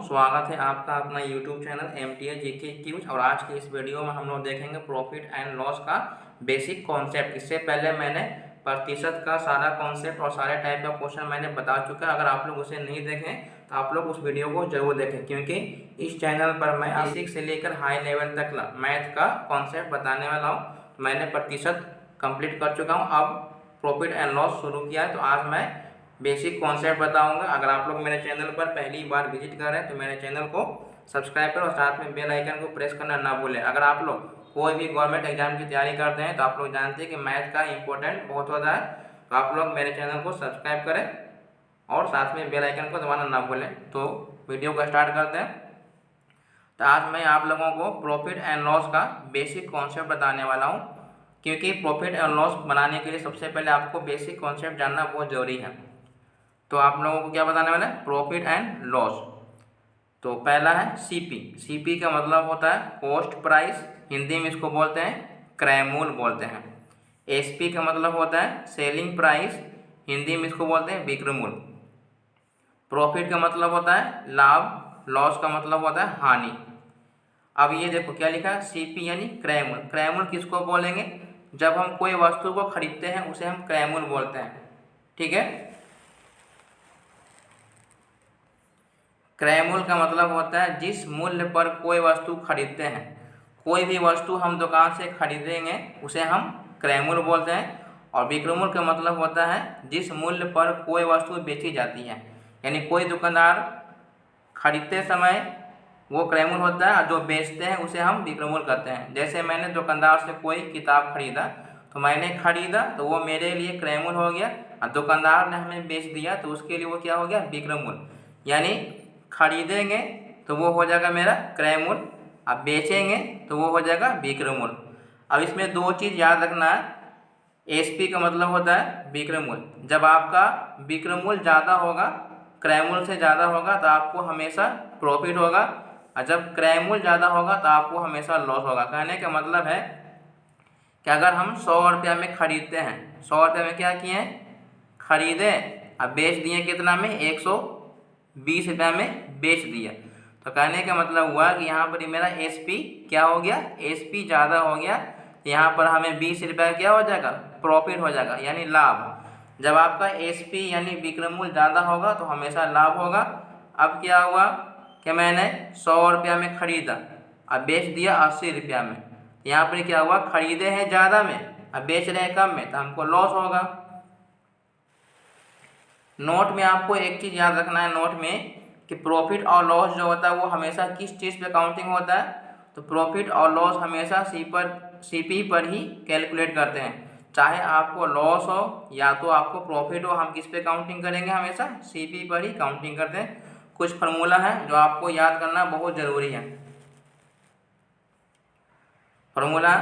स्वागत है आपका अपना YouTube channel MTA GK quiz. और आज की इस वीडियो में हम लोग देखेंगे प्रॉफिट एंड लॉस का बेसिक कॉन्सेप्ट। इससे पहले मैंने प्रतिशत का सारा कॉन्सेप्ट और सारे टाइप का क्वेश्चन मैंने बता चुका है। अगर आप लोग उसे नहीं देखें तो आप लोग उस वीडियो को जरूर देखें, क्योंकि इस चैनल पर मैं बेसिक से लेकर हाई लेवल तक मैथ का कॉन्सेप्ट बताने वाला हूँ। मैंने प्रतिशत कंप्लीट कर चुका हूँ, अब प्रॉफिट एंड लॉस शुरू किया है। तो आज मैं बेसिक कॉन्सेप्ट बताऊंगा। अगर आप लोग मेरे चैनल पर पहली बार विजिट कर रहे हैं तो मेरे चैनल को सब्सक्राइब करो और साथ में बेल आइकन को प्रेस करना ना भूलें। अगर आप लोग कोई भी गवर्नमेंट एग्जाम की तैयारी करते हैं तो आप लोग जानते हैं कि मैथ का इंपॉर्टेंट बहुत होता है, तो आप लोग मेरे चैनल को सब्सक्राइब करें और साथ में बेल आइकन को दबाना ना भूलें। तो वीडियो को स्टार्ट करते हैं। तो आज मैं आप लोगों को प्रॉफिट एंड लॉस का बेसिक कॉन्सेप्ट बताने वाला हूँ, क्योंकि प्रॉफिट एंड लॉस बनाने के लिए सबसे पहले आपको बेसिक कॉन्सेप्ट जानना बहुत ज़रूरी है। तो आप लोगों को क्या बताने वाला है, प्रॉफिट एंड लॉस। तो पहला है सीपी। सीपी का मतलब होता है कॉस्ट प्राइस, हिंदी में इसको बोलते हैं क्रय मूल्य बोलते हैं। एसपी का मतलब होता है सेलिंग प्राइस, हिंदी में इसको बोलते हैं विक्रय मूल्य। प्रॉफिट का मतलब होता है लाभ, लॉस का मतलब होता है हानि। अब ये देखो क्या लिखा है, सीपी यानी क्रय मूल्य। क्रय मूल्य किसको बोलेंगे, जब हम कोई वस्तु को खरीदते हैं उसे हम क्रय मूल्य बोलते हैं, ठीक है। क्रय मूल्य का मतलब होता है जिस मूल्य पर कोई वस्तु खरीदते हैं। कोई भी वस्तु हम दुकान से खरीदेंगे उसे हम क्रय मूल्य बोलते हैं। और विक्रय मूल्य का मतलब होता है जिस मूल्य पर कोई वस्तु बेची जाती है, यानी कोई दुकानदार खरीदते समय वो क्रय मूल्य होता है और जो बेचते हैं उसे हम विक्रय मूल्य कहते हैं। जैसे मैंने दुकानदार से कोई किताब खरीदा तो मैंने खरीदा तो वो मेरे लिए क्रय मूल्य हो गया, और दुकानदार ने हमें बेच दिया तो उसके लिए वो क्या हो गया, विक्रय मूल्य। यानी खरीदेंगे तो वो हो जाएगा मेरा क्रय मूल्य, अब बेचेंगे तो वो हो जाएगा विक्रय मूल्य। अब इसमें दो चीज़ याद रखना है। एसपी का मतलब होता है विक्रय मूल्य। जब आपका विक्रय मूल्य ज़्यादा होगा, क्रय मूल्य से ज़्यादा होगा, तो आपको हमेशा प्रॉफिट होगा, और जब क्रय मूल्य ज़्यादा होगा तो आपको हमेशा लॉस होगा। कहने का मतलब है कि अगर हम 100 रुपया में खरीदते हैं, 100 रुपये में क्या किए हैं, खरीदे, अब बेच दिए कितना में, 120 रुपया में बेच दिया। तो कहने का मतलब हुआ कि यहाँ पर मेरा एसपी क्या हो गया, एसपी ज़्यादा हो गया, यहाँ पर हमें 20 रुपया क्या हो जाएगा, प्रॉफिट हो जाएगा, यानी लाभ। जब आपका एसपी यानी विक्रय मूल्य ज़्यादा होगा तो हमेशा लाभ होगा। अब क्या हुआ कि मैंने 100 रुपया में खरीदा, अब बेच दिया 80 रुपया में, यहाँ पर क्या हुआ, खरीदे हैं ज़्यादा में, अब बेच रहे हैं कम में, तो हमको लॉस होगा। नोट में आपको एक चीज़ याद रखना है, नोट में कि प्रॉफिट और लॉस जो होता है वो हमेशा किस चीज़ पे काउंटिंग होता है, तो प्रॉफिट और लॉस हमेशा सीपी पर ही कैलकुलेट करते हैं। चाहे आपको लॉस हो या तो आपको प्रॉफिट हो, हम किस पे काउंटिंग करेंगे, हमेशा सीपी पर ही काउंटिंग करते हैं। कुछ फार्मूला है जो आपको याद करना बहुत ज़रूरी है। फार्मूला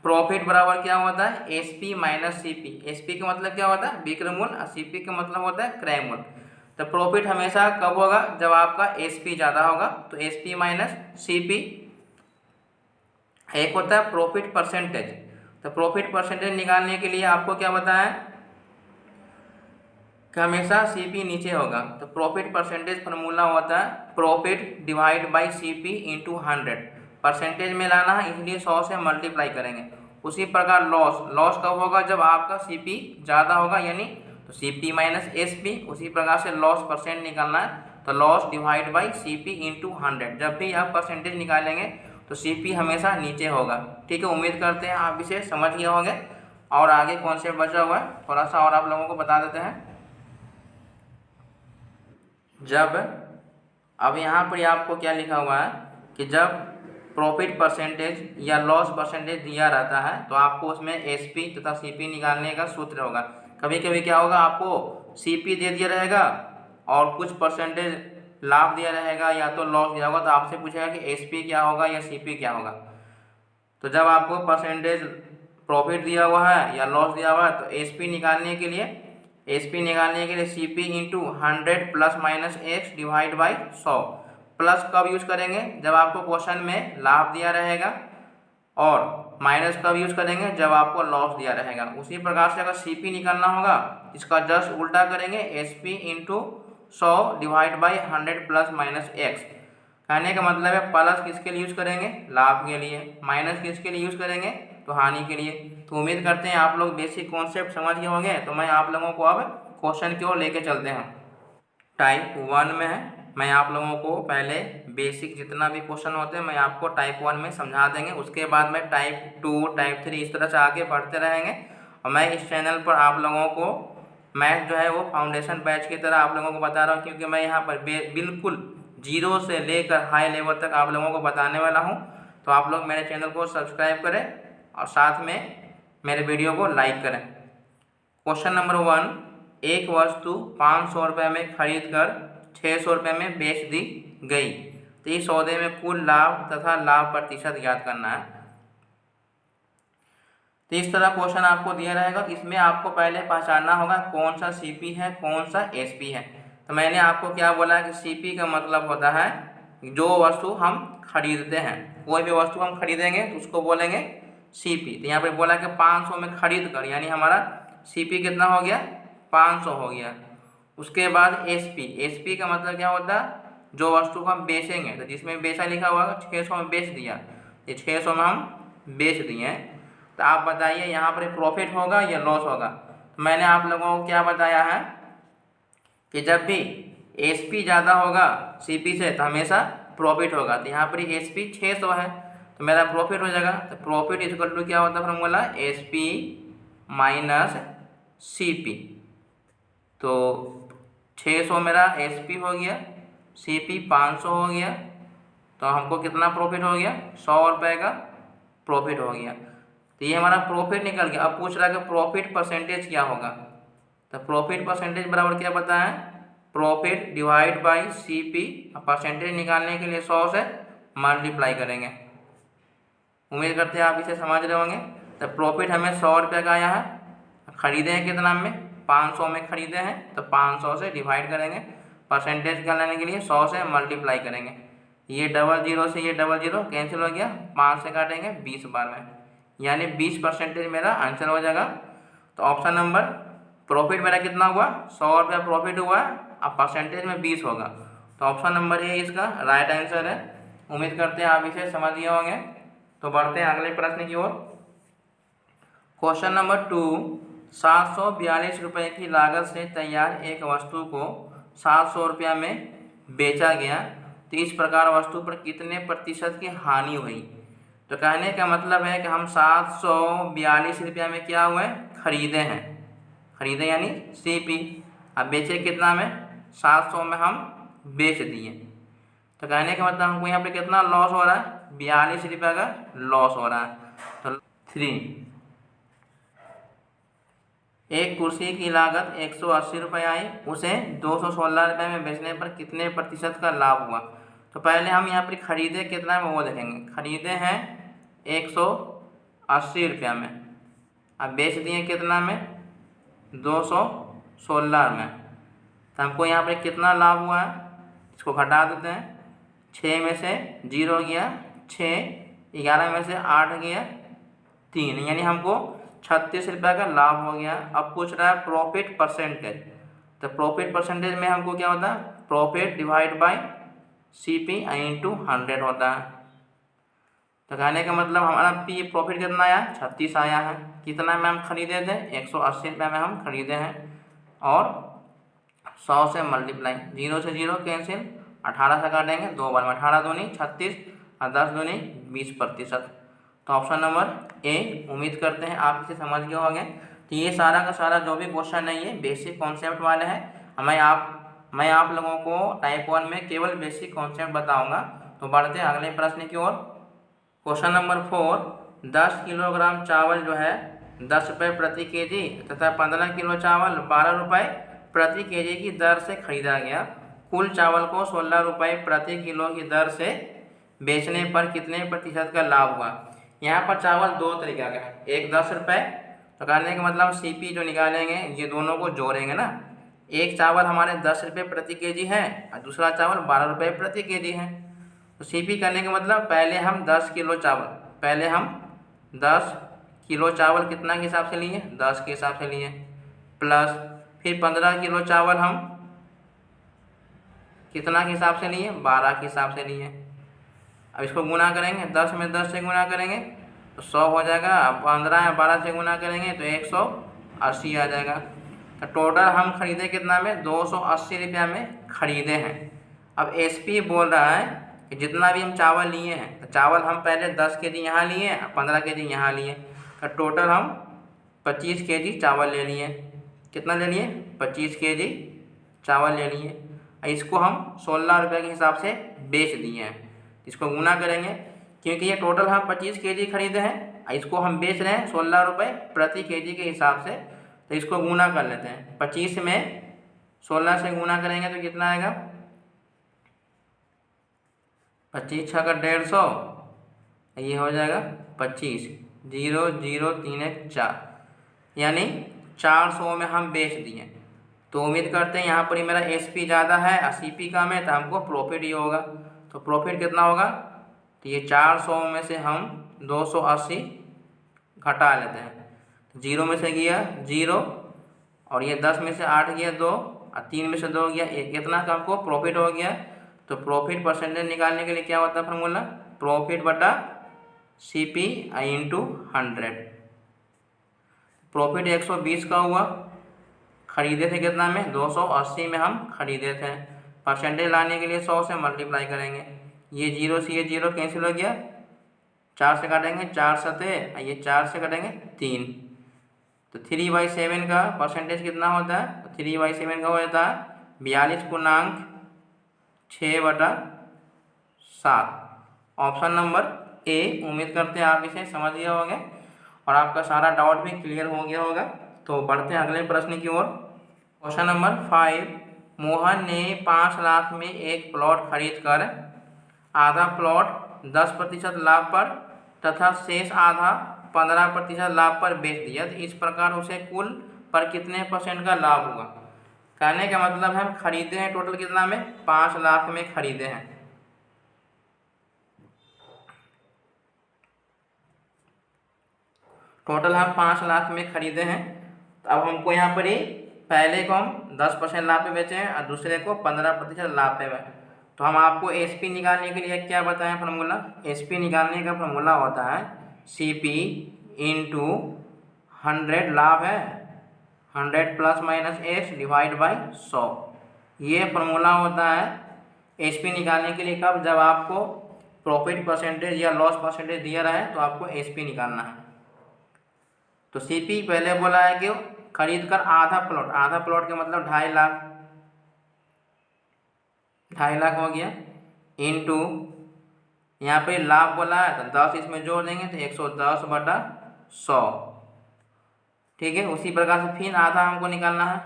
प्रॉफिट बराबर क्या होता है, एसपी माइनस सीपी। एसपी का मतलब क्या होता है, विक्रय मूल्य, और सीपी का मतलब होता है क्रय मूल्य। तो प्रॉफिट हमेशा कब होगा, जब आपका एसपी ज़्यादा होगा, तो एसपी माइनस सीपी। एक होता है प्रॉफिट परसेंटेज। तो प्रॉफिट परसेंटेज निकालने के लिए आपको क्या बताया कि हमेशा सीपी नीचे होगा। तो प्रॉफिट परसेंटेज फार्मूला होता है profit divide by CP into 100। Percentage में लाना है इसलिए 100 से मल्टीप्लाई करेंगे। उसी प्रकार लॉस, लॉस कब होगा, जब आपका सीपी ज़्यादा होगा, यानी तो सीपी माइनस एसपी। उसी प्रकार से लॉस परसेंट निकालना है, तो loss divide by CP into 100। जब भी आप परसेंटेज निकालेंगे तो सीपी हमेशा नीचे होगा, ठीक है। उम्मीद करते हैं आप इसे समझ गए होंगे। और आगे कॉन्सेप्ट बचा हुआ है, थोड़ा सा और आप लोगों को बता देते हैं। जब अब यहाँ पर आपको क्या लिखा हुआ है कि जब प्रॉफिट परसेंटेज या लॉस परसेंटेज दिया रहता है तो आपको उसमें एसपी तथा सीपी निकालने का सूत्र होगा। कभी कभी क्या होगा, आपको सीपी दे दिया रहेगा और कुछ परसेंटेज लाभ दिया रहेगा या तो लॉस दिया होगा, तो आपसे पूछेगा कि एसपी क्या होगा या सीपी क्या होगा। तो जब आपको परसेंटेज प्रॉफिट दिया हुआ है या लॉस दिया हुआ है तो एसपी निकालने के लिए CP into 100 plus minus x divide by 100। Plus कब यूज करेंगे, जब आपको क्वेश्चन में लाभ दिया रहेगा, और माइनस कब यूज करेंगे, जब आपको लॉस दिया रहेगा। उसी प्रकार से अगर सीपी निकालना होगा, इसका जस्ट उल्टा करेंगे, SP into 100 divide by 100 plus minus x. कहने का मतलब है प्लस किसके लिए यूज़ करेंगे, लाभ के लिए, माइनस किसके लिए यूज़ करेंगे, तो हानि के लिए। तो उम्मीद करते हैं आप लोग बेसिक कॉन्सेप्ट समझ गए होंगे। तो मैं आप लोगों को अब क्वेश्चन की ओर लेके चलते हैं। टाइप 1 में है, मैं आप लोगों को पहले बेसिक जितना भी क्वेश्चन होते हैं मैं आपको टाइप 1 में समझा देंगे, उसके बाद में टाइप 2 टाइप 3 इस तरह से आगे बढ़ते रहेंगे। और मैं इस चैनल पर आप लोगों को मैथ जो है वो फाउंडेशन बैच की तरह आप लोगों को बता रहा हूँ, क्योंकि मैं यहाँ पर बिल्कुल जीरो से लेकर हाई लेवल तक आप लोगों को बताने वाला हूँ। तो आप लोग मेरे चैनल को सब्सक्राइब करें और साथ में मेरे वीडियो को लाइक करें। क्वेश्चन नंबर 1, एक वस्तु 500 रुपये में खरीद कर 600 रुपये में बेच दी गई, तो इस सौदे में कुल लाभ तथा लाभ प्रतिशत ज्ञात करना है। तो इस तरह क्वेश्चन आपको दिया रहेगा, तो इसमें आपको पहले पहचानना होगा कौन सा सीपी है कौन सा एसपी है। तो मैंने आपको क्या बोला कि सीपी का मतलब होता है जो वस्तु हम खरीदते हैं, कोई भी वस्तु हम खरीदेंगे तो उसको बोलेंगे सीपी। तो यहाँ पे बोला कि 500 में खरीद कर, यानी हमारा सीपी कितना हो गया, 500 हो गया। उसके बाद एसपी, एसपी का मतलब क्या होता है जो वस्तु को हम बेचेंगे, तो जिसमें बेचा लिखा हुआ 600 में बेच दिया, ये 600 में हम बेच दिए। तो आप बताइए यहाँ पर प्रॉफिट होगा या लॉस होगा। मैंने आप लोगों को क्या बताया है कि जब भी एसपी ज़्यादा होगा सीपी से तो हमेशा प्रॉफिट होगा। तो यहाँ पर एसपी 600 है तो मेरा प्रॉफिट हो जाएगा। तो प्रॉफिट इक्वल टू क्या होता है फॉर्मूला, एसपी माइनस सीपी। तो 600 मेरा एसपी हो गया, सीपी 500 हो गया, तो हमको कितना प्रॉफिट हो गया, 100 रुपये का प्रॉफिट हो गया। तो ये हमारा प्रॉफिट निकल गया। अब पूछ रहा है कि प्रॉफिट परसेंटेज क्या होगा। तो प्रॉफिट परसेंटेज बराबर क्या पता है, profit divide by CP. Percentage निकालने के लिए 100 से मल्टीप्लाई करेंगे। उम्मीद करते हैं आप इसे समझ रहे होंगे। तो प्रॉफिट हमें 100 रुपये का आया है, खरीदे हैं कितना में, 500 में खरीदे हैं, तो 500 से डिवाइड करेंगे, परसेंटेज निकालने के लिए 100 से मल्टीप्लाई करेंगे। ये डबल जीरो से ये डबल जीरो कैंसिल हो गया, 5 से काटेंगे 20 बार में, यानी 20% मेरा आंसर हो जाएगा। तो ऑप्शन नंबर प्रॉफिट मेरा कितना हुआ, 100 रुपया प्रॉफिट हुआ, अब परसेंटेज में 20 होगा, तो ऑप्शन नंबर ए इसका राइट आंसर है। उम्मीद करते हैं आप इसे समझ गए होंगे। तो बढ़ते हैं अगले प्रश्न की ओर। क्वेश्चन नंबर 2, 742 रुपये की लागत से तैयार एक वस्तु को 700 रुपया में बेचा गया, तो इस प्रकार वस्तु पर कितने प्रतिशत की हानि हुई। तो कहने का मतलब है कि हम 742 रुपया में क्या हुए, खरीदे हैं, खरीदे यानी सीपी, अब बेचे कितना में, 700 में हम बेच दिए। तो कहने का मतलब हमको यहाँ पे कितना लॉस हो रहा है, 42 रुपये का लॉस हो रहा है। तो 3, एक कुर्सी की लागत 180 रुपये आई, उसे 216 रुपये में बेचने पर कितने प्रतिशत का लाभ हुआ। तो पहले हम यहाँ पर खरीदे कितना में वो देखेंगे, खरीदे हैं 180 रुपया में, अब बेच दिए कितना में, 216 में। तो हमको यहाँ पर कितना लाभ हुआ है, इसको घटा देते हैं, 6 में से 0 गया 6, 11 में से 8 गया 3, यानी हमको 36 रुपये का लाभ हो गया। अब पूछ रहा है प्रॉफिट परसेंटेज। तो प्रॉफिट परसेंटेज में हमको क्या होता है, profit divide by CP into 100 होता है। तो कहने का मतलब हमारा पी प्रॉफिट कितना आया, 36 आया है। कितना में हम खरीदे थे, 180 रुपये में हम खरीदे हैं, और 100 से मल्टीप्लाई, 0 से 0 कैंसिल, 18 से काटेंगे 2 बार में, 18 दूनी 36 और 10 दूनी 20%। तो ऑप्शन नंबर ए। उम्मीद करते हैं आप इसे समझ गए होंगे। तो ये सारा का सारा जो भी क्वेश्चन है ये बेसिक कॉन्सेप्ट वाले हैं। मैं आप लोगों को टाइप 1 में केवल बेसिक कॉन्सेप्ट बताऊंगा। तो बढ़ते हैं अगले प्रश्न की ओर। क्वेश्चन नंबर 4, 10 किलोग्राम चावल जो है 10 रुपये प्रति केजी तथा 15 किलो चावल 12 रुपये प्रति केजी की दर से खरीदा गया। कुल चावल को 16 रुपये प्रति किलो की दर से बेचने पर कितने प्रतिशत का लाभ हुआ। यहाँ पर चावल दो तरीके का है, एक 10 रुपये, तो कहने का मतलब सीपी जो निकालेंगे ये दोनों को जोड़ेंगे ना। एक चावल हमारे 10 रुपये प्रति केजी है और दूसरा चावल 12 रुपये प्रति केजी है। तो सीपी करने का मतलब पहले हम 10 किलो चावल, पहले हम 10 किलो चावल कितना के हिसाब से लिए, 10 के हिसाब से लिए, प्लस फिर 15 किलो चावल हम कितना के हिसाब से लिए, 12 के हिसाब से लिए। अब इसको गुना करेंगे, 10 में 10 से गुना करेंगे तो 100 हो जाएगा। 15 में 12 से गुना करेंगे तो 180 आ जाएगा। तो टोटल हम खरीदे कितना में, 280 रुपया में खरीदे हैं। अब एसपी बोल रहा है कि जितना भी हम चावल लिए हैं, तो चावल हम पहले 10 केजी यहाँ लिए, 15 केजी यहाँ लिए, तो टोटल हम 25 केजी चावल ले लिए। कितना ले लिए, 25 केजी चावल ले लिए। इसको हम 16 रुपये के हिसाब से बेच दिए हैं। इसको गुना करेंगे, क्योंकि ये टोटल हम 25 केजी खरीदे हैं, इसको हम बेच रहे हैं 16 रुपये प्रति केजी के हिसाब से। तो इसको गुना कर लेते हैं, 25 में 16 से गुना करेंगे तो कितना आएगा, 25 छक्का 150, ये हो जाएगा 25, 0 0 3 1 4, यानी 400 में हम बेच दिए। तो उम्मीद करते हैं यहाँ पर मेरा एसपी ज़्यादा है और सीपी कम है, तो हमको प्रॉफिट ही होगा। तो प्रॉफिट कितना होगा, तो ये 400 में से हम 280 घटा लेते हैं। तो 0 में से गया 0, और ये 10 में से 8 गया 2, और 3 में से 2 गया 1, इतना का हमको प्रॉफिट हो गया। तो प्रॉफिट परसेंटेज निकालने के लिए क्या होता है फार्मूला, प्रॉफिट बटा सीपी इंटू 100। प्रॉफिट 120 का हुआ, खरीदे थे कितना में, 280 में हम खरीदे थे। परसेंटेज लाने के लिए 100 से मल्टीप्लाई करेंगे, ये 0 से ये 0 कैंसिल हो गया, 4 से काटेंगे 4 सते, ये 4 से काटेंगे 3, तो 3/7 का परसेंटेज कितना होता है, तो 3/7 का हो जाता है 42.6/7। Option number A. उम्मीद करते हैं आप इसे समझ गए होंगे और आपका सारा डाउट भी क्लियर हो गया होगा। तो बढ़ते हैं अगले प्रश्न की ओर। क्वेश्चन नंबर 5, मोहन ने 5 लाख में एक प्लॉट खरीद कर आधा प्लॉट 10% लाभ पर तथा शेष आधा 15% लाभ पर बेच दिया। तो इस प्रकार उसे कुल पर कितने % का लाभ हुआ। कहने का मतलब है हम खरीदे हैं टोटल कितना में, 5 लाख में खरीदे हैं। टोटल हम 5 लाख में खरीदे हैं। तो अब हमको यहाँ पर ही पहले को हम 10% लाभ पे बेचे हैं और दूसरे को 15% लाभ पे। तो हम आपको एसपी निकालने के लिए क्या बताएं फार्मूला, एसपी निकालने का फार्मूला होता है सीपी इंटू 100, लाभ है 100 plus minus x divide by 100। ये फार्मूला होता है एसपी निकालने के लिए। कब, जब आपको प्रॉफिट परसेंटेज या लॉस परसेंटेज दिया रहा है तो आपको एसपी निकालना है। तो सीपी पहले बोला है कि खरीद कर आधा प्लॉट, आधा प्लॉट का मतलब 2.5 लाख, 2.5 लाख हो गया, इनटू यहाँ पे लाभ बोला है तो 10 इसमें जोड़ देंगे तो 110/100। ठीक है, उसी प्रकार से फिर आधा हमको निकालना है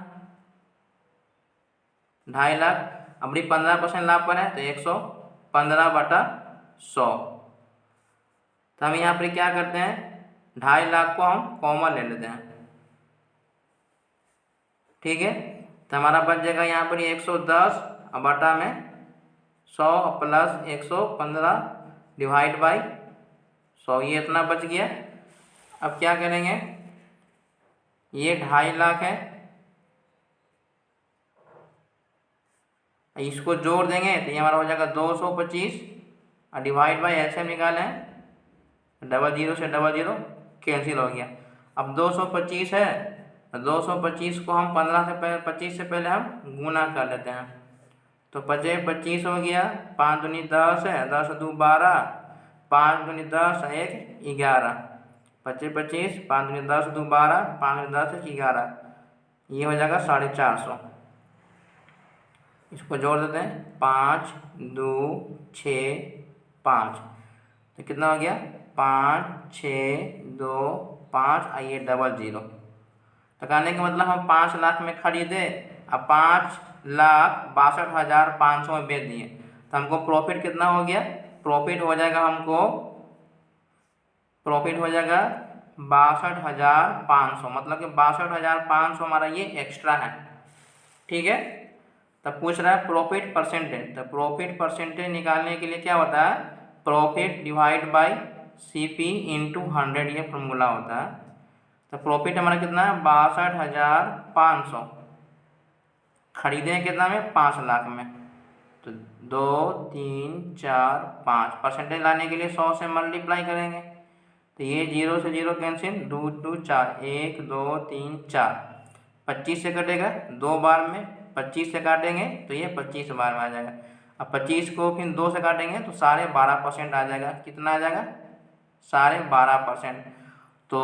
2.5 लाख, अब 15% लाभ पर है तो 115/100। तो हम यहाँ पर क्या करते हैं, 2.5 लाख को हम कॉमन ले लेते हैं। ठीक है, तो हमारा बच जाएगा यहाँ पर 110 बटा में 100 प्लस 115 डिवाइड बाई 100, ये इतना बच गया। अब क्या करेंगे, ये 2.5 लाख है, इसको जोड़ देंगे तो ये हमारा हो जाएगा 225 और डिवाइड बाई ऐसे निकाले हैं, 00 से 00 कैंसिल हो गया। अब 225 है, 225 को हम 15 से पहले 25 से पहले हम गुना कर लेते हैं। तो 25 हो गया, 5 दूनी 10 है, 10 2 12, 5 दूनी 10 1 11, 25 5 दूनी 10 2 12, 5 दूनी 10 11, ये हो जाएगा 450। इसको जोड़ देते हैं, 5 2 6 5, तो कितना हो गया 5 6 2 5, आइए 00। तो कहने का मतलब हम 5 लाख में खरीदे अब 5,62,500 में बेच दिए। तो हमको प्रॉफिट कितना हो गया, प्रॉफिट हो जाएगा हमको, प्रॉफिट हो जाएगा 62,500, मतलब कि 62,500 हमारा ये एक्स्ट्रा है। ठीक है, तब पूछ रहा है प्रॉफिट परसेंटेज। तो प्रॉफिट परसेंटेज निकालने के लिए क्या होता है, profit divide by CP into 100, ये फॉर्मूला होता है। तो प्रॉफिट हमारा कितना है 62,500, खरीदे हैं कितना में 5 लाख में, तो 2 3 4 5। परसेंटेज लाने के लिए 100 से मल्टीप्लाई करेंगे तो ये 0 से 0 कैंसिल, 2 2 4, 1 2 3 4, 25 से कटेगा 2 बार में, 25 से काटेंगे तो ये 25 बार में आ जाएगा। अब 25 को फिर 2 से काटेंगे तो 12.5% आ जाएगा। कितना आ जाएगा? 12.5%। तो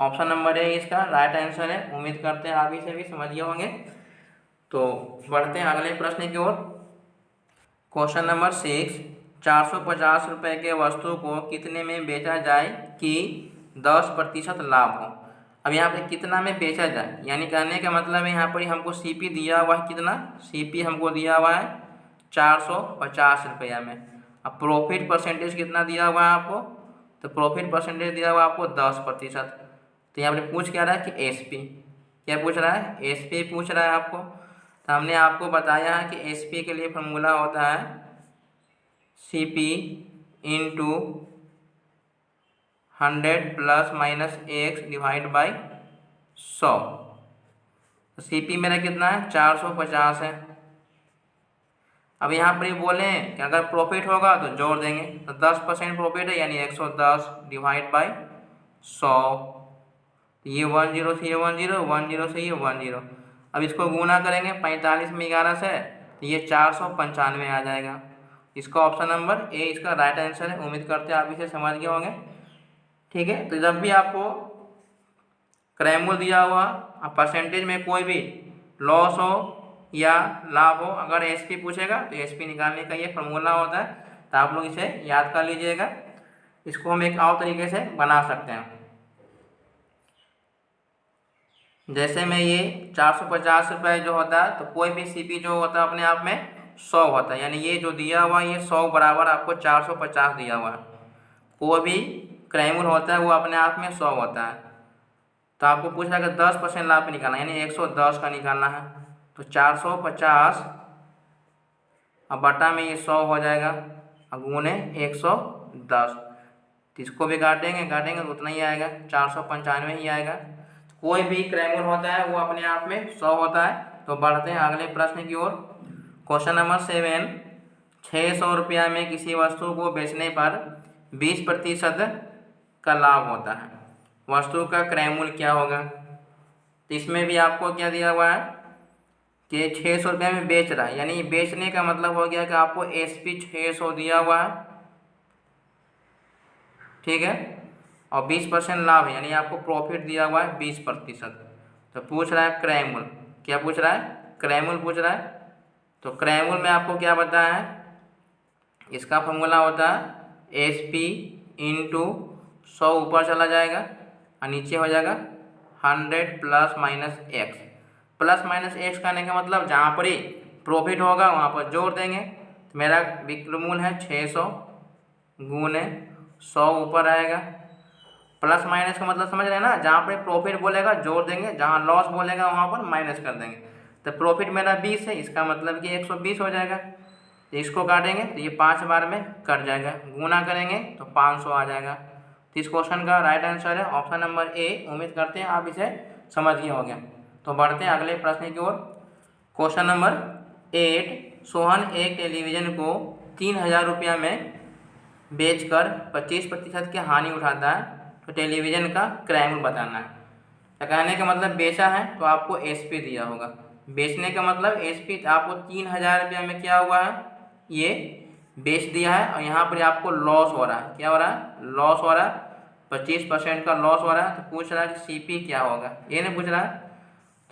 ऑप्शन नंबर ए इसका राइट आंसर है। उम्मीद करते हैं आप इसे भी समझ गए होंगे। तो बढ़ते हैं अगले प्रश्न की ओर। क्वेश्चन नंबर 6, 450 रुपये के वस्तु को कितने में बेचा जाए कि 10% लाभ हो। अब यहाँ पे कितना में बेचा जाए, यानी कहने का मतलब है यहाँ पर हमको सीपी दिया हुआ है। कितना सीपी हमको दिया हुआ है? 450 रुपया में। अब प्रॉफिट परसेंटेज कितना दिया हुआ है आपको? तो प्रॉफिट परसेंटेज दिया हुआ है आपको 10%। तो यहाँ पर पूछ क्या रहा है कि एसपी, क्या पूछ रहा है? एसपी पूछ रहा है आपको। तो हमने आपको बताया है कि एसपी के लिए फॉर्मूला होता है CP into 100 plus minus x divide by 100। तो सीपी मेरा कितना है? 450 है। अब यहाँ पर ये बोले हैं कि अगर प्रॉफिट होगा तो जोड़ देंगे, तो 10% प्रॉफिट है यानी 110 डिवाइड बाई 100। ये 10 से ये 10, 10 से ये 10। अब इसको गुना करेंगे 45 में 11 से, तो ये 495 आ जाएगा। इसका ऑप्शन नंबर ए इसका राइट आंसर है। उम्मीद करते हैं आप इसे समझ गए होंगे। ठीक है, तो जब भी आपको क्रैमूल दिया हुआ परसेंटेज में कोई भी लॉस हो या लाभ हो, अगर एसपी पूछेगा तो एसपी निकालने का ये फॉर्मूला होता है। तो आप लोग इसे याद कर लीजिएगा। इसको हम एक और तरीके से बना सकते हैं। जैसे में ये 450 रुपये जो होता है, तो कोई भी सीपी जो होता है अपने आप में 100 होता है, यानी ये जो दिया हुआ ये 100 बराबर आपको 450 दिया हुआ है। कोई भी क्रैमूल होता है वो अपने आप में 100 होता है। तो आपको पूछ रहा है कि 10% लाभ निकालना यानी 110 का निकालना है। तो 450 अब बटा में ये 100 हो जाएगा, अब गुने 110। तो इसको भी काटेंगे तो उतना ही आएगा, 495 ही आएगा। कोई भी क्रैमूल होता है वो अपने आप में 100 होता है। तो बढ़ते हैं अगले प्रश्न की ओर। क्वेश्चन नंबर 7, 600 रुपया में किसी वस्तु को बेचने पर 20% का लाभ होता है। वस्तु का क्रैमूल क्या होगा? तो इसमें भी आपको क्या दिया हुआ है कि 600 रुपये में बेच रहा है, यानी बेचने का मतलब हो गया कि आपको एसपी 600 दिया हुआ है। ठीक है, और 20% लाभ है यानी आपको प्रॉफिट दिया हुआ है 20%। तो पूछ रहा है क्रैमूल, क्या पूछ रहा है? क्रैमूल पूछ रहा है। तो क्रैमूल में आपको क्या बताया है? इसका फॉर्मूला होता है एस पी इंटू 100 ऊपर चला जाएगा और नीचे हो जाएगा 100 plus minus x. Plus minus x करने का मतलब जहाँ पर ही प्रॉफिट होगा वहाँ पर जोड़ देंगे। तो मेरा विक्रमूल है 600 गुने 100 ऊपर आएगा। प्लस माइनस का मतलब समझ रहे हैं ना, जहाँ पर प्रॉफिट बोलेगा जोड़ देंगे, जहाँ लॉस बोलेगा वहाँ पर माइनस कर देंगे। तो प्रॉफिट मेरा 20 है, इसका मतलब कि 120 हो जाएगा। तो इसको काटेंगे तो ये 5 बार में कट जाएगा, गुना करेंगे तो 500 आ जाएगा। तो इस क्वेश्चन का राइट आंसर है ऑप्शन नंबर ए। उम्मीद करते हैं आप इसे समझ गए होंगे। तो बढ़ते हैं अगले प्रश्न की ओर। क्वेश्चन नंबर 8, सोहन एक टेलीविज़न को 3000 रुपया में बेचकर 25% की हानि उठाता है। तो टेलीविज़न का क्रैमूल बताना है। तो कहने का मतलब बेचा है तो आपको एसपी दिया होगा। बेचने का मतलब एसपी आपको 3000 रुपया में क्या हुआ है? ये बेच दिया है और यहाँ पर आपको लॉस हो रहा है। क्या हो रहा है? लॉस हो रहा है, 25% का लॉस हो रहा है। तो पूछ रहा है कि सीपी क्या होगा, ये नहीं पूछ रहा है।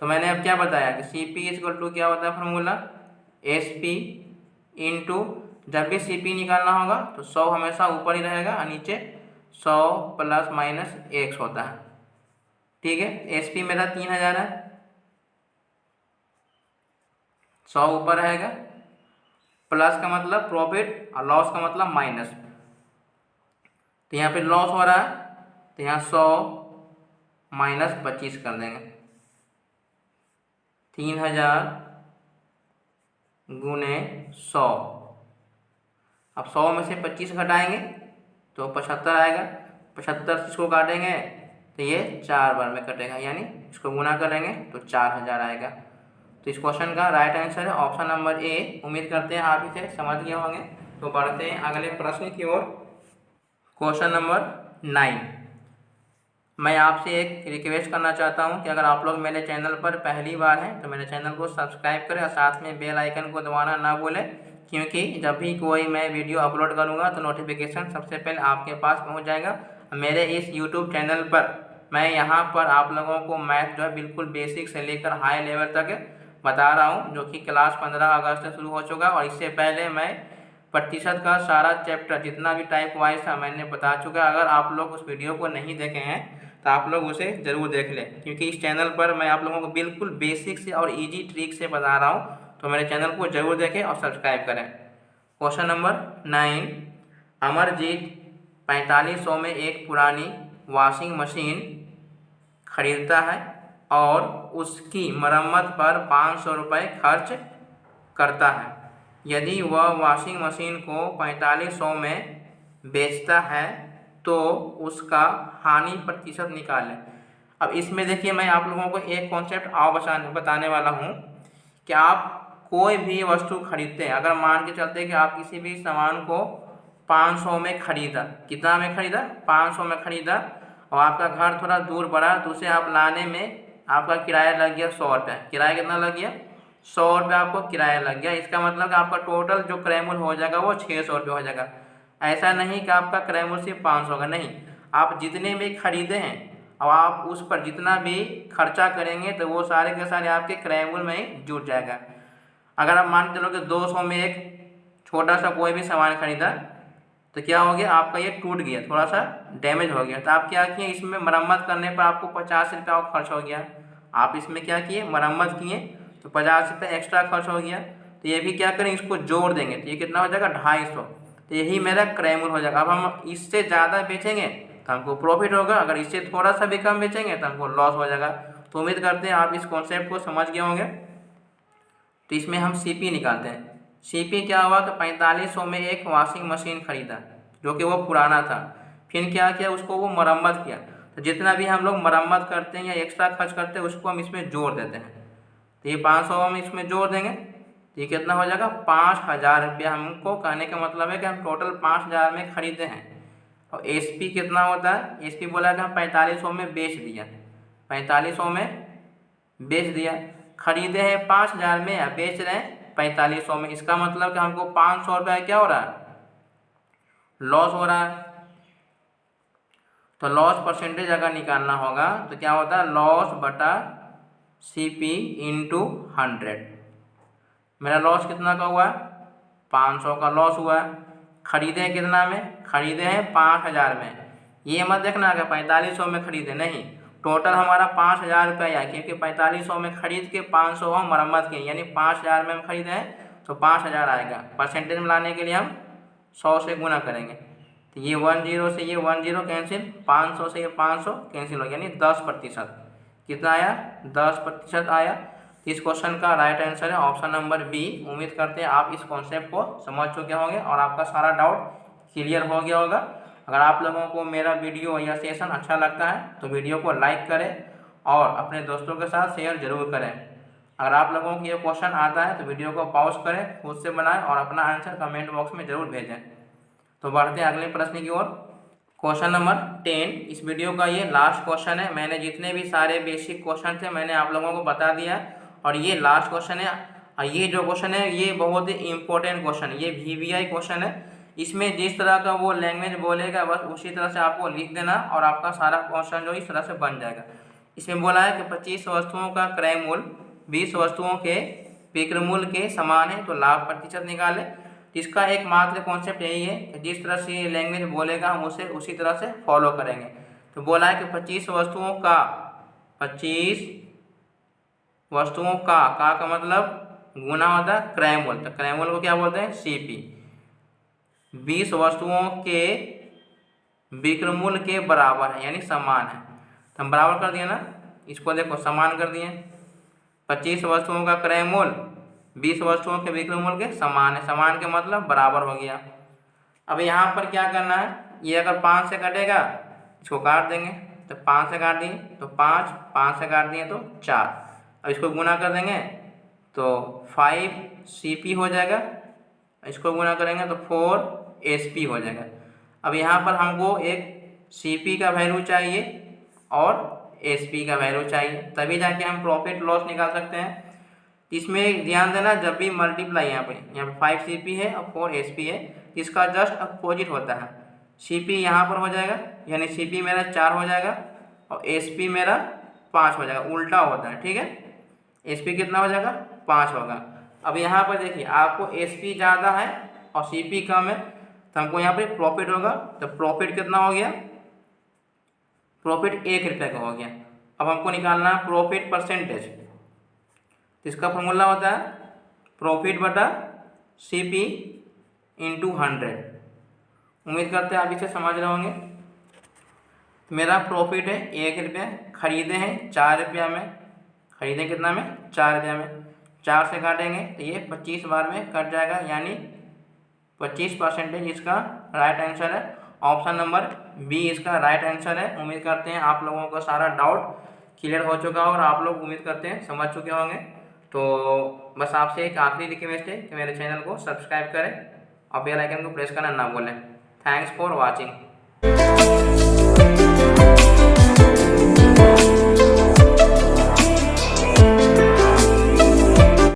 तो मैंने अब क्या बताया कि सीपी इक्वल टू क्या होता है फॉर्मूला? एसपी इंटू, जब भी सीपी निकालना होगा तो 100 हमेशा ऊपर ही रहेगा और नीचे 100 प्लस माइनस एक्स होता है। ठीक है, एसपी मेरा 3000 है, 100 ऊपर रहेगा, प्लस का मतलब प्रॉफिट और लॉस का मतलब माइनस। तो यहाँ पे लॉस हो रहा है तो यहाँ 100 माइनस 25 कर देंगे। 3000 गुने 100। अब 100 में से 25 घटाएंगे तो 75 आएगा। 75 से इसको काटेंगे तो ये 4 बार में कटेगा, यानी इसको गुना करेंगे तो 4000 आएगा। तो इस क्वेश्चन का राइट आंसर है ऑप्शन नंबर ए। उम्मीद करते हैं आप इसे समझ गए होंगे। तो बढ़ते हैं अगले प्रश्न की ओर। Question number 9। मैं आपसे एक रिक्वेस्ट करना चाहता हूं कि अगर आप लोग मेरे चैनल पर पहली बार हैं तो मेरे चैनल को सब्सक्राइब करें और साथ में बेल आइकन को दबाना ना भूलें, क्योंकि जब भी कोई मैं वीडियो अपलोड करूंगा तो नोटिफिकेशन सबसे पहले आपके पास पहुंच जाएगा। मेरे इस यूट्यूब चैनल पर मैं यहाँ पर आप लोगों को मैथ जो है बिल्कुल बेसिक से लेकर हाई लेवल तक बता रहा हूँ, जो कि क्लास 15 अगस्त से शुरू हो चुका। और इससे पहले मैं प्रतिशत का सारा चैप्टर जितना भी टाइप वाइज था मैंने बता चुका। अगर आप लोग उस वीडियो को नहीं देखे हैं तो आप लोग उसे ज़रूर देख लें, क्योंकि इस चैनल पर मैं आप लोगों को बिल्कुल बेसिक से और इजी ट्रिक से बता रहा हूँ। तो मेरे चैनल को ज़रूर देखें और सब्सक्राइब करें। Question number 9। अमरजीत 4500 में एक पुरानी वॉशिंग मशीन खरीदता है और उसकी मरम्मत पर 500 रुपये खर्च करता है। यदि वह वॉशिंग मशीन को 4500 में बेचता है तो उसका हानि प्रतिशत निकालें। अब इसमें देखिए, मैं आप लोगों को एक कॉन्सेप्ट और बताने वाला हूँ कि आप कोई भी वस्तु खरीदते हैं, अगर मान के चलते हैं कि आप किसी भी सामान को 500 में खरीदा, कितना में खरीदा, 500 में खरीदा, और आपका घर थोड़ा दूर पड़ा तो उसे आप लाने में आपका किराया लग गया 100 रुपये। किराया कितना लग गया? 100 रुपये आपको किराया लग गया। इसका मतलब कि आपका टोटल जो क्रय मूल्य हो जाएगा वो 600 रुपये हो जाएगा। ऐसा नहीं कि आपका क्रय मूल्य सिर्फ 500 का, नहीं, आप जितने भी खरीदे हैं और आप उस पर जितना भी खर्चा करेंगे तो वो सारे के सारे आपके क्रय मूल्य में जुट जाएगा। अगर आप मान के चलो कि 200 में एक छोटा सा कोई भी सामान खरीदा तो क्या हो गया, आपका ये टूट गया, थोड़ा सा डैमेज हो गया, तो आप क्या किए, इसमें मरम्मत करने पर आपको 50 रुपये और खर्च हो गया। आप इसमें क्या किए, मरम्मत किए तो 50 रुपये एक्स्ट्रा खर्च हो गया। तो ये भी क्या करें, इसको जोड़ देंगे तो ये कितना हो जाएगा, 250। तो यही मेरा क्रय मूल्य हो जाएगा। अब हम इससे ज़्यादा बेचेंगे तो हमको प्रॉफिट होगा, अगर इससे थोड़ा सा भी कम बेचेंगे तो हमको लॉस हो जाएगा। तो उम्मीद करते हैं आप इस कॉन्सेप्ट को समझ गए होंगे। तो इसमें हम CP निकालते हैं। CP क्या हुआ कि 4500 में एक वॉशिंग मशीन खरीदा जो कि वो पुराना था। फिर क्या किया, उसको वो मरम्मत किया। तो जितना भी हम लोग मरम्मत करते हैं या एक्स्ट्रा खर्च करते हैं उसको हम इसमें जोड़ देते हैं। तो ये 500 हम इसमें जोड़ देंगे तो ये कितना हो जाएगा, 5000 रुपया। हमको कहने का मतलब है कि हम टोटल 5000 में खरीदे हैं। और SP कितना होता है, SP बोला कि हम 4500 में बेच दिया, 4500 में बेच दिया। खरीदे हैं 5000 में या बेच रहे हैं 4500 में। इसका मतलब कि हमको 500 रुपया क्या हो रहा है, लॉस हो रहा है। तो लॉस परसेंटेज अगर निकालना होगा तो क्या होता है, लॉस बटा CP इंटू 100। मेरा लॉस कितना का हुआ, 500 का लॉस हुआ। खरीदे हैं कितना में, खरीदे हैं 5000 में। ये मत देखना कि 4500 में खरीदे, नहीं, टोटल हमारा 5000 रुपये आया, क्योंकि 4500 में खरीद के 500 हम मरम्मत किए, यानी 5000 में हम खरीदे हैं तो 5000 आएगा। परसेंटेज में लाने के लिए हम 100 से गुना करेंगे तो ये 10 से ये 10 कैंसिल, 500 से ये 500 कैंसिल हो गया, यानी 10%। कितना आया, 10% आया। इस क्वेश्चन का राइट आंसर है ऑप्शन नंबर बी। उम्मीद करते हैं आप इस कॉन्सेप्ट को समझ चुके होंगे और आपका सारा डाउट क्लियर हो गया होगा। अगर आप लोगों को मेरा वीडियो या सेशन अच्छा लगता है तो वीडियो को लाइक करें और अपने दोस्तों के साथ शेयर जरूर करें। अगर आप लोगों को ये क्वेश्चन आता है तो वीडियो को पॉज करें, खुद से बनाएं और अपना आंसर कमेंट बॉक्स में जरूर भेजें। तो बढ़ते हैं अगले प्रश्न की ओर। Question number 10। इस वीडियो का ये लास्ट क्वेश्चन है। मैंने जितने भी सारे बेसिक क्वेश्चन थे मैंने आप लोगों को बता दिया और ये लास्ट क्वेश्चन है। और ये जो क्वेश्चन है ये बहुत ही इंपॉर्टेंट क्वेश्चन है, ये VVI क्वेश्चन है। इसमें जिस तरह का वो लैंग्वेज बोलेगा बस उसी तरह से आपको लिख देना और आपका सारा क्वेश्चन जो इस तरह से बन जाएगा। इसमें बोला है कि 25 वस्तुओं का क्रय मूल्य 20 वस्तुओं के विक्रय मूल्य के समान है तो लाभ प्रतिशत निकालें। इसका एकमात्र कॉन्सेप्ट यही है कि जिस तरह से ये लैंग्वेज बोलेगा हम उसे उसी तरह से फॉलो करेंगे। तो बोला है कि 25 वस्तुओं का, 25 वस्तुओं का मतलब गुना होता है क्रय मूल्य, तो क्रय मूल्य को क्या बोलते हैं, CP। 20 वस्तुओं के विक्रय मूल्य के बराबर है यानी समान है, तो हम बराबर कर दिए ना, इसको देखो समान कर दिए। 25 वस्तुओं का क्रय मूल्य 20 वस्तुओं के विक्रय मूल्य के समान है, समान के मतलब बराबर हो गया। अब यहाँ पर क्या करना है, ये अगर 5 से कटेगा इसको काट देंगे, तो 5 से काट दिए तो 5, 5 से काट दिए तो 4। अब इसको गुना कर देंगे तो 5 CP हो जाएगा, इसको गुना करेंगे तो 4 SP हो जाएगा। अब यहाँ पर हमको एक CP का वैल्यू चाहिए और SP का वैल्यू चाहिए, तभी जाके हम प्रॉफिट लॉस निकाल सकते हैं। इसमें ध्यान देना, जब भी मल्टीप्लाई यहाँ पे 5 CP है और 4 SP है, इसका जस्ट अपोजिट होता है। CP यहाँ पर हो जाएगा, यानी CP मेरा 4 हो जाएगा और SP मेरा 5 हो जाएगा, उल्टा होता है, ठीक है। SP कितना हो जाएगा, 5 होगा। अब यहाँ पर देखिए आपको SP ज़्यादा है और CP कम है, तो हमको यहाँ पे प्रॉफिट होगा। तो प्रॉफिट कितना हो गया, प्रॉफिट 1 रुपये का हो गया। अब हमको निकालना है प्रॉफिट परसेंटेज। इसका फॉर्मूला होता है प्रॉफिट बटा CP इंटू 100। उम्मीद करते हैं आप इसे समझ रहे होंगे। मेरा प्रॉफिट है 1 रुपये, खरीदे हैं 4 रुपया में, खरीदे कितना में, 4 रुपया में। 4 से काटेंगे तो ये 25 बार में कट जाएगा, यानी 25% इसका राइट आंसर है। ऑप्शन नंबर बी इसका राइट आंसर है। उम्मीद करते हैं आप लोगों का सारा डाउट क्लियर हो चुका और आप लोग उम्मीद करते हैं समझ चुके होंगे। तो बस आपसे एक आखिरी रिक्वेस्ट है कि मेरे चैनल को सब्सक्राइब करें और बेल आइकन को प्रेस करना ना भूलें। Thanks for watching.